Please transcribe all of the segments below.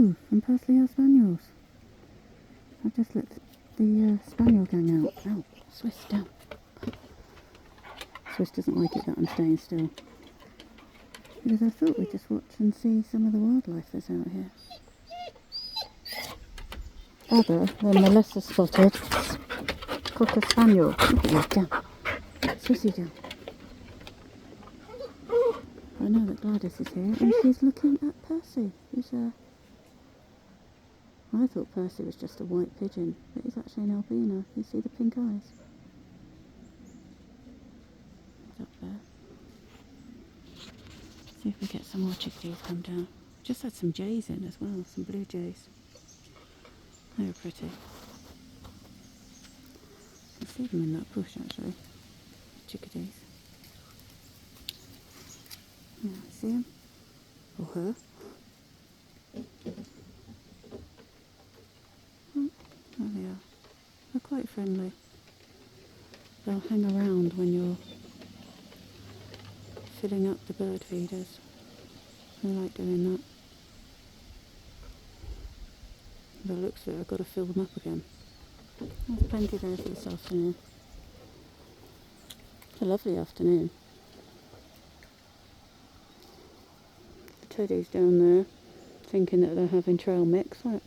Ooh, from Percy Spaniels. I've just let the spaniel gang out. Ow, Swiss, down. Swiss doesn't like it that I'm staying still. Because I thought we'd just watch and see some of the wildlife that's out here. Other than the lesser spotted cocker spaniel. Look at you, down. Swissy, down. I know that Gladys is here and she's looking at Percy, who's I thought Percy was just a white pigeon, but he's actually an albino. You see the pink eyes? He's up there. See if we get some more chickadees come down. Just had some jays in as well, some blue jays. They were pretty. You can see them in that bush actually. Chickadees. Yeah, see him? Or her? Oh, there they are. They're quite friendly. They'll hang around when you're filling up the bird feeders. They like doing that. By the looks of it, I've got to fill them up again. There's plenty there for this afternoon. It's a lovely afternoon. The teddies down there, thinking that they're having trail mix. Right.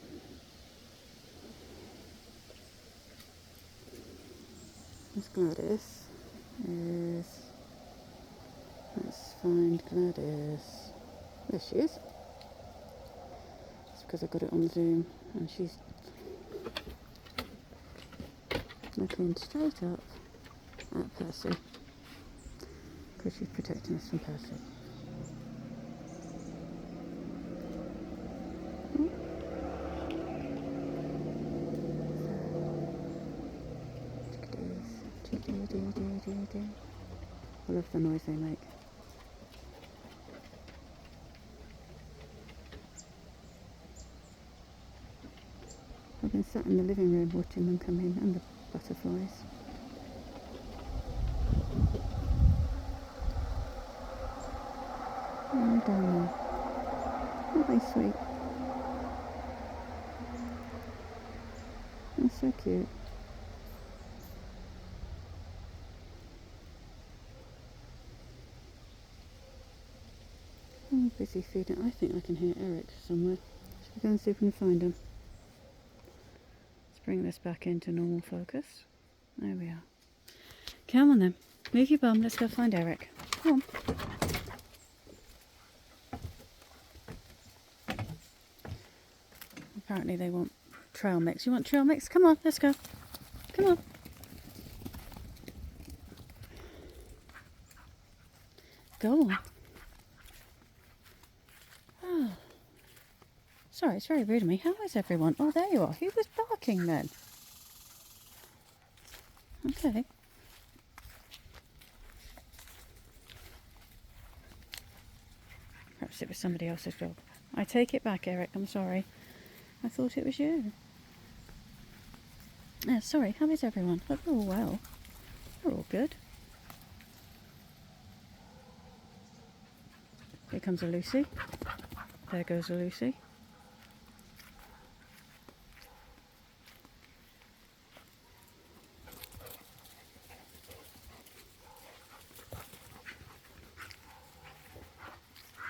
There's Gladys. Let's find Gladys. There she is. It's because I got it on Zoom and she's looking straight up at Percy because she's protecting us from Percy. Chickadees. I love the noise they make. I've been sat in the living room watching them come in, and the butterflies. Oh, down there. Aren't they sweet? They're so cute. I'm busy feeding. I think I can hear Eric somewhere. Should we go and see if we can find him? Bring this back into normal focus. There we are. Come on then. Move your bum. Let's go find Eric. Come on. Apparently they want trail mix. You want trail mix? Come on. Let's go. Come on. Go on. Oh. Sorry, it's very rude of me. How is everyone? Oh, there you are. Who was barking then? Okay. Perhaps it was somebody else's dog. I take it back, Eric. I'm sorry. I thought it was you. Yeah, sorry. How is everyone? Hope they're all well. They're all good. Here comes a Lucy. There goes a Lucy.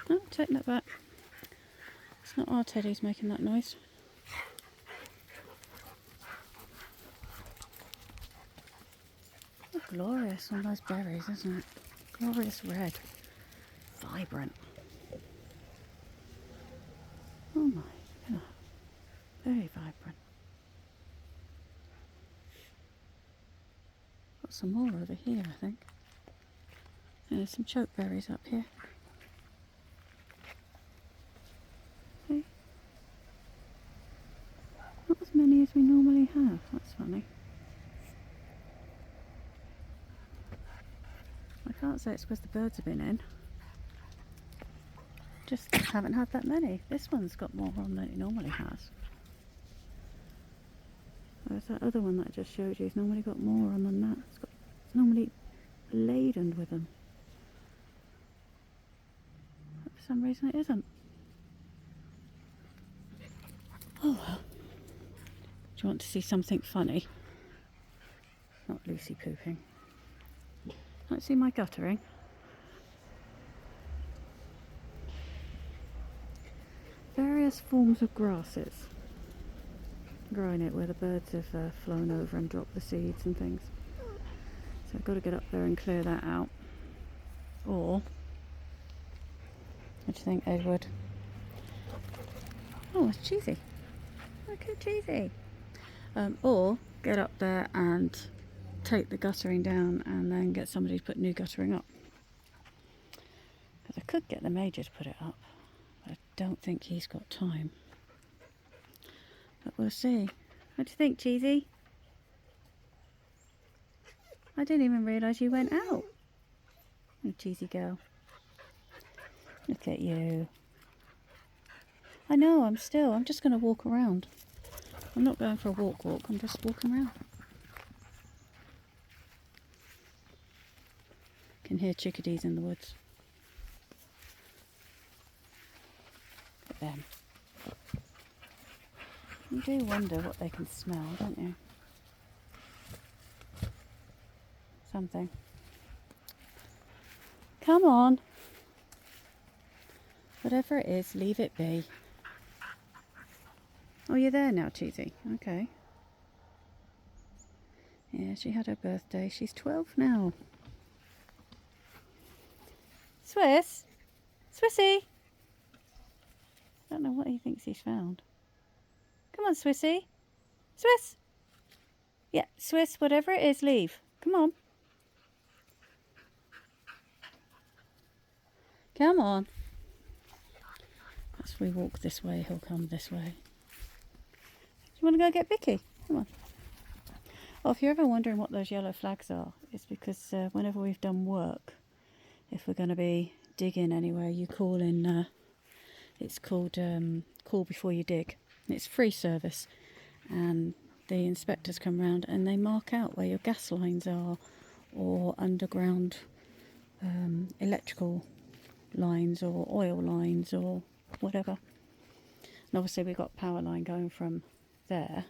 No, take that back. It's not our teddies making that noise. Oh, glorious on those berries, isn't it? Glorious red. Vibrant. Oh my, yeah. Very vibrant. Got some more over here, I think. And there's some chokeberries up here. See? Not as many as we normally have. That's funny. I can't say it's because the birds have been in. Just haven't had that many. This one's got more on than it normally has. Whereas that other one that I just showed you has normally got more on than that. It's normally laden with them. But for some reason it isn't. Oh well. Do you want to see something funny? Not Lucy pooping. Let's see my guttering. Various forms of grasses growing it where the birds have flown over and dropped the seeds and things. So I've got to get up there and clear that out. Or, what do you think, Edward? Oh, it's Cheesy. Look at Cheesy. Or get up there and take the guttering down and then get somebody to put new guttering up. Because I could get the Major to put it up, but I don't think he's got time. But we'll see. What do you think, Cheesy? I didn't even realise you went out. Oh, Cheesy girl. Look at you. I know, I'm just going to walk around. I'm not going for a walk, I'm just walking around. Can hear chickadees in the woods. Look at them. You do wonder what they can smell, don't you? Something. Come on. Whatever it is, leave it be. Oh, you're there now, Cheesy. Okay. Yeah, she had her birthday. She's 12 now. Swiss? Swissy? I don't know what he thinks he's found. Come on, Swissy. Swiss? Yeah, Swiss, whatever it is, leave. Come on. Come on. As we walk this way, he'll come this way. Do you want to go get Vicky? Come on. Oh, if you're ever wondering what those yellow flags are, it's because whenever we've done work, if we're going to be digging anywhere, you call in, it's called Call Before You Dig. It's free service, and the inspectors come round and they mark out where your gas lines are or underground electrical lines or oil lines or whatever. And obviously we've got power line going from there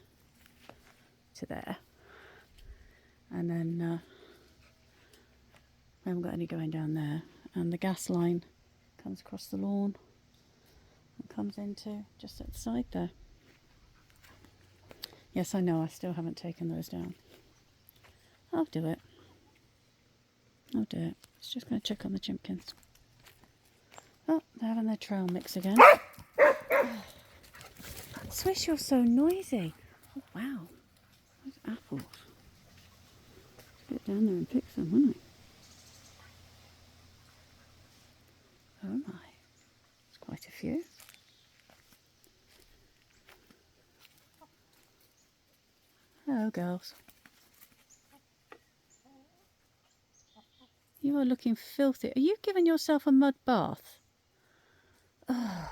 to there, and then we haven't got any going down there, and the gas line comes across the lawn and comes into just at the side there. Yes, I know, I still haven't taken those down. I'll do it. It's just going to check on the Chimpkens. Oh, they're having their trail mix again. Swish, you're so noisy. Oh, wow. Those apples. Let's get down there and pick some, wouldn't I? Oh my. There's quite a few. Hello, girls. You are looking filthy. Are you giving yourself a mud bath? Oh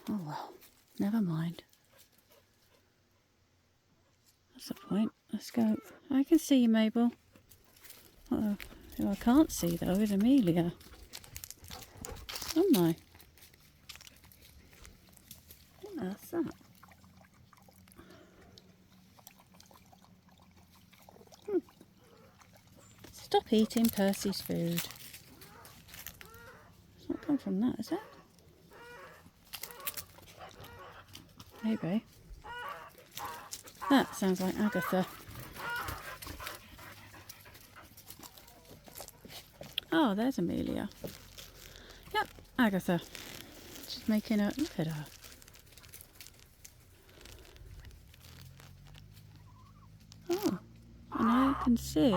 well. Never mind. That's the point. Let's go. I can see you, Mabel. Uh-oh. Who I can't see, though, is Amelia. Oh my. What on earth's that? Stop eating Percy's food. It's not come from that, is it? Maybe. That sounds like Agatha. Oh, there's Amelia. Yep, Agatha. She's making a... Look at her. Oh, and I can see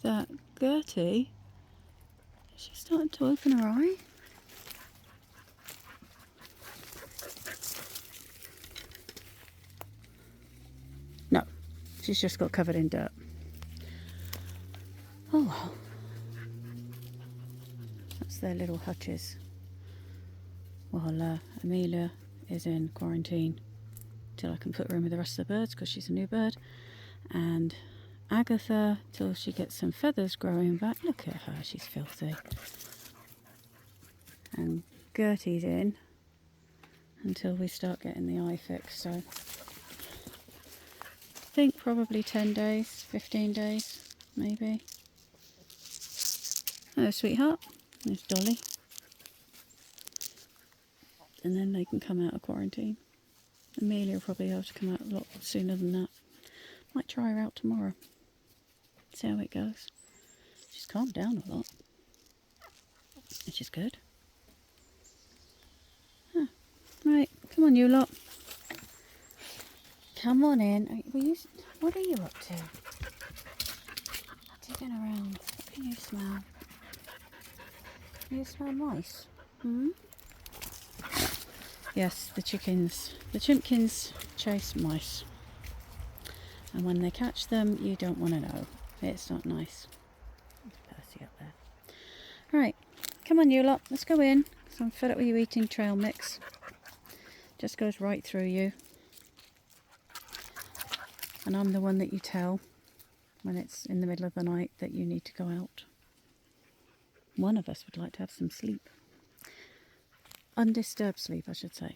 that Gertie, she's starting to open her eye. No, she's just got covered in dirt. Oh well. That's their little hutches. While Amelia is in quarantine till I can put her in with the rest of the birds because she's a new bird. And Agatha till she gets some feathers growing back. Look at her, she's filthy. And Gertie's in until we start getting the eye fixed. So I think probably 10 days, 15 days, maybe. Oh, sweetheart. There's Dolly. And then they can come out of quarantine. Amelia will probably have to come out a lot sooner than that. Might try her out tomorrow. See how it goes. She's calmed down a lot, which is good. Huh. Right, come on you lot. Come on in. What are you up to? Digging around. What can you smell? Can you smell mice? Hmm? Yes, the chickens. The Chimpkens chase mice. And when they catch them, you don't want to know. It's not nice. There's Percy up there. Right, come on you lot, let's go in. So I'm fed up with you eating trail mix. Just goes right through you. And I'm the one that you tell when it's in the middle of the night that you need to go out. One of us would like to have some sleep. Undisturbed sleep, I should say.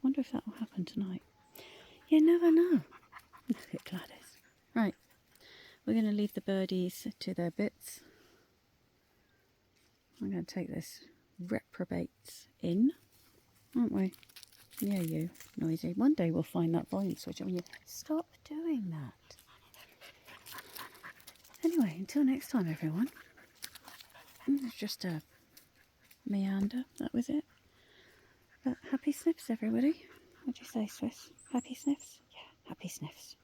Wonder if that will happen tonight. You never know. Look at Gladys. Right, we're going to leave the birdies to their bits. I'm going to take this reprobates in, aren't we? Yeah, you, noisy. One day we'll find that volume switch on you. Stop doing that. Anyway, until next time, everyone. It's just a meander, that was it. But happy sniffs, everybody. What'd you say, Swiss? Happy sniffs? Yeah, happy sniffs.